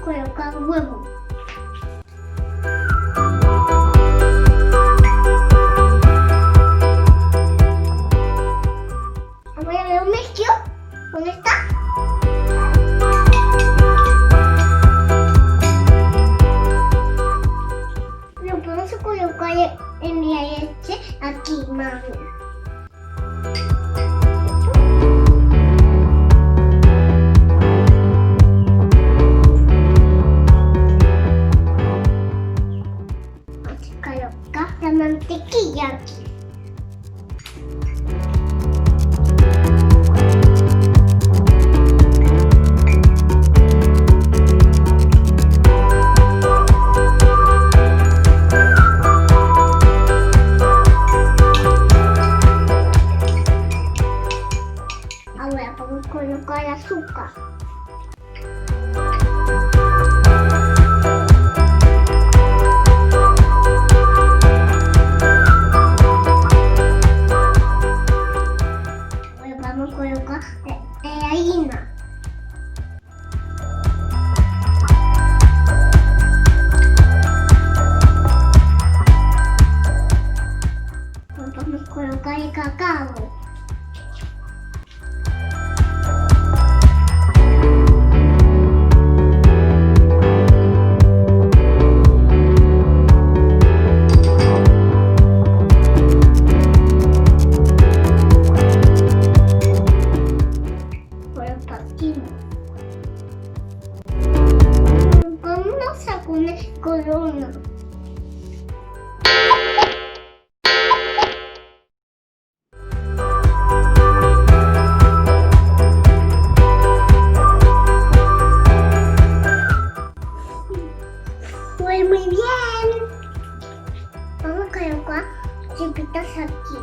colocar huevo. Ahora lo mezclo. ¿Dónde está? Lo podemos colocar en la leche aquí, mami. Vamos a colocar la mantequilla aquí. Ahora vamos a colocar azúcar. Ahora vamos a colocar harina. Ahora vamos a colocar el cacao. Vamos a poner corona. Pues muy bien. Vamos a colocar chipitas aquí.